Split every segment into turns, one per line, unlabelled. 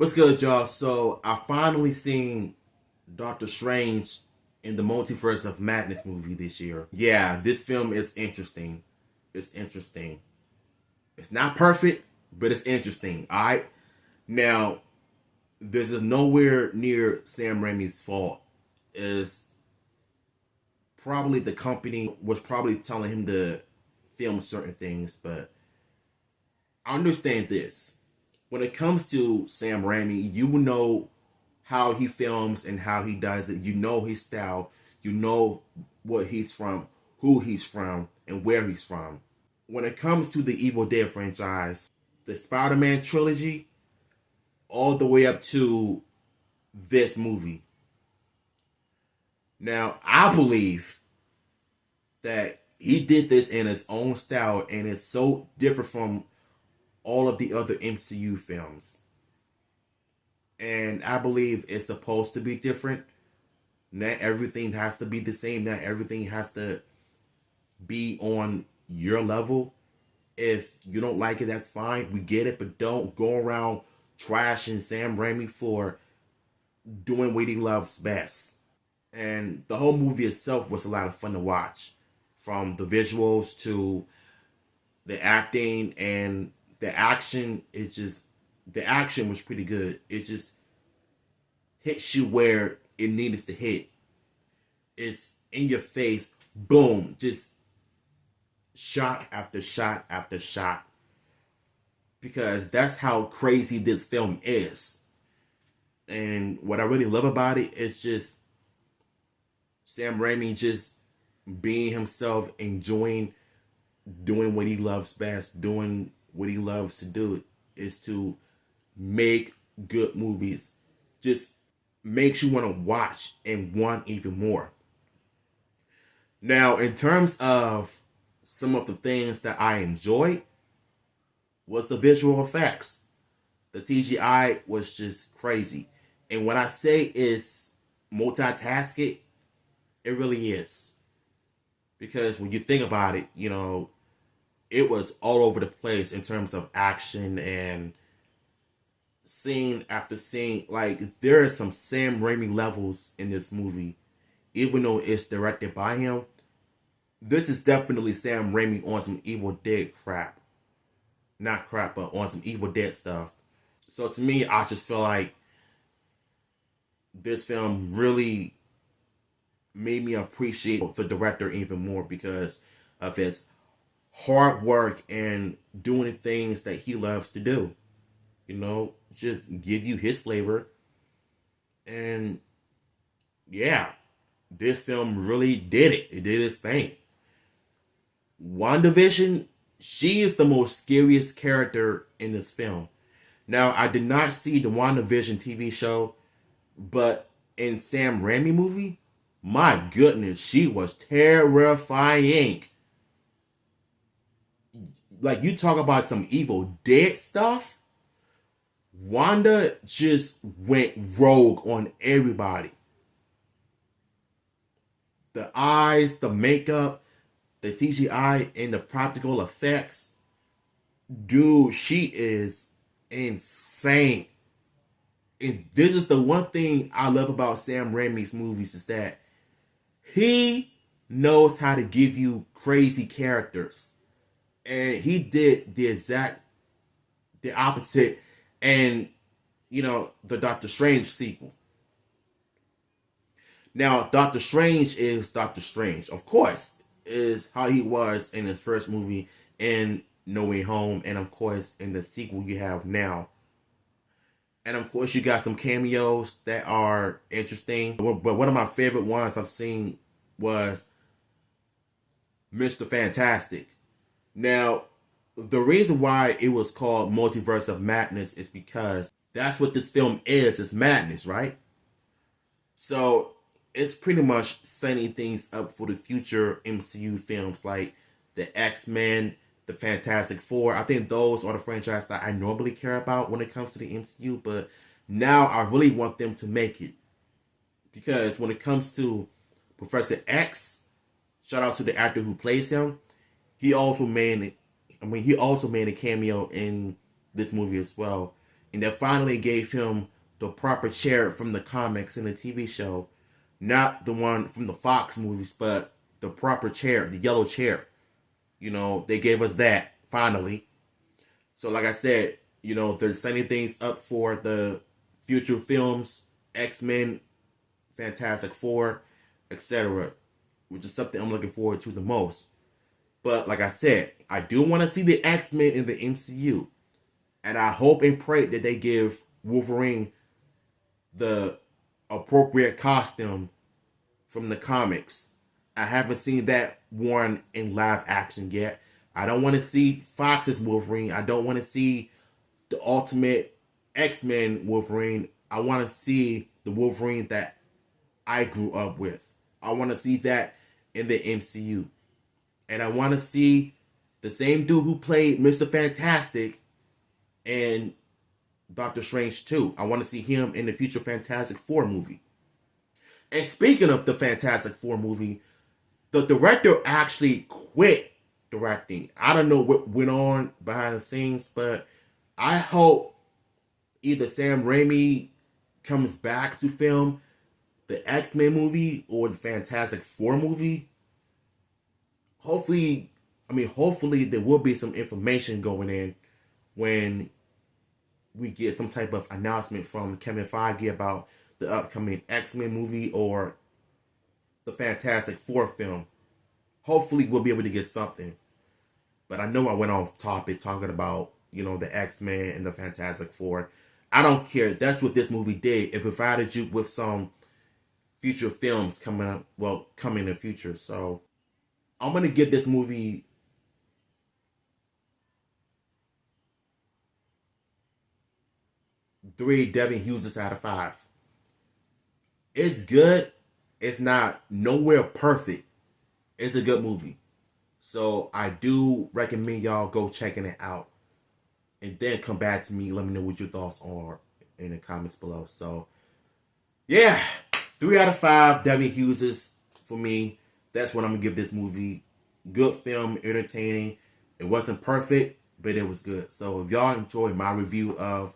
What's good, y'all? So I finally seen Doctor Strange in the Multiverse of Madness movie this year. Yeah, this film is interesting. It's interesting. It's not perfect, but it's interesting. Alright? Now, this is nowhere near Sam Raimi's fault. Is probably the company was probably telling him to film certain things, but I understand this. When it comes to Sam Raimi, you know how he films and how he does it. You know his style. You know what he's from, who he's from, and where he's from. When it comes to the Evil Dead franchise, the Spider-Man trilogy, all the way up to this movie. Now, I believe that he did this in his own style and it's so different from all of the other MCU films. And I believe it's supposed to be different. Not everything has to be the same. Not everything has to be on your level. If you don't like it, that's fine. We get it, but don't go around trashing Sam Raimi for doing what he loves best. And the whole movie itself was a lot of fun to watch. From the visuals to the acting and the action, the action was pretty good. It just hits you where it needs to hit. It's in your face, boom, just shot after shot after shot. Because that's how crazy this film is. And what I really love about it is just Sam Raimi just being himself, enjoying doing what he loves best, doing what he loves to do is to make good movies. Just makes you want to watch and want even more. Now, in terms of some of the things that I enjoyed was the visual effects. The CGI was just crazy. And when I say it's multitasking, it really is. Because when you think about it, it was all over the place in terms of action and scene after scene. Like, there are some Sam Raimi levels in this movie. Even though it's directed by him, this is definitely Sam Raimi on some Evil Dead crap. Not crap, but on some Evil Dead stuff. So to me, I just feel like this film really made me appreciate the director even more because of his hard work and doing things that he loves to do. Just give you his flavor. And yeah, this film really did it. It did its thing. WandaVision, she is the most scariest character in this film. Now, I did not see the WandaVision TV show, but in Sam Raimi movie, my goodness, she was terrifying. Like, you talk about some Evil Dead stuff, Wanda just went rogue on everybody. The eyes, the makeup, the CGI, and the practical effects. Dude, she is insane. And this is the one thing I love about Sam Raimi's movies is that he knows how to give you crazy characters. And he did the opposite and, the Doctor Strange sequel. Now, Doctor Strange is Doctor Strange. Of course, is how he was in his first movie in No Way Home. And, of course, in the sequel you have now. And, of course, you got some cameos that are interesting. But one of my favorite ones I've seen was Mr. Fantastic. Now, the reason why it was called Multiverse of Madness is because that's what this film is. It's madness, right? So, it's pretty much setting things up for the future MCU films like the X-Men, the Fantastic Four. I think those are the franchises that I normally care about when it comes to the MCU. But now I really want them to make it. Because when it comes to Professor X, shout out to the actor who plays him, he also made a cameo in this movie as well. And they finally gave him the proper chair from the comics and the TV show. Not the one from the Fox movies, but the proper chair, the yellow chair. They gave us that finally. So like I said, they're setting things up for the future films, X-Men, Fantastic Four, etc., which is something I'm looking forward to the most. But like I said, I do want to see the X-Men in the MCU. And I hope and pray that they give Wolverine the appropriate costume from the comics. I haven't seen that worn in live action yet. I don't want to see Fox's Wolverine. I don't want to see the Ultimate X-Men Wolverine. I want to see the Wolverine that I grew up with. I want to see that in the MCU. And I want to see the same dude who played Mr. Fantastic and Doctor Strange 2. I want to see him in the future Fantastic Four movie. And speaking of the Fantastic Four movie, the director actually quit directing. I don't know what went on behind the scenes, but I hope either Sam Raimi comes back to film the X-Men movie or the Fantastic Four movie. Hopefully there will be some information going in when we get some type of announcement from Kevin Feige about the upcoming X-Men movie or the Fantastic Four film. Hopefully we'll be able to get something. But I know I went off topic talking about, the X-Men and the Fantastic Four. I don't care. That's what this movie did. It provided you with some future films coming in the future. So I'm going to give this movie 3 Devin Hughes out of 5. It's good. It's not nowhere perfect. It's a good movie. So I do recommend y'all go checking it out. And then come back to me. Let me know what your thoughts are in the comments below. So, yeah. 3 out of 5 Devin Hughes for me. That's what I'm going to give this movie. Good film. Entertaining. It wasn't perfect, but it was good. So if y'all enjoyed my review of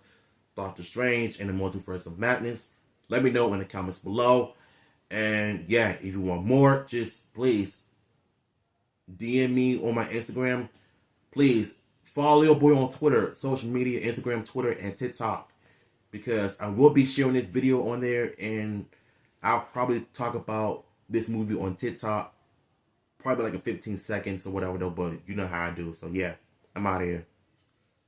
Doctor Strange and the Multiverse of Madness, let me know in the comments below. And yeah, if you want more, just please DM me on my Instagram. Please follow your boy on Twitter, social media, Instagram, Twitter, and TikTok. Because I will be sharing this video on there, and I'll probably talk about this movie on TikTok. Probably like a 15 seconds or whatever though, but you know how I do. So yeah, I'm out of here.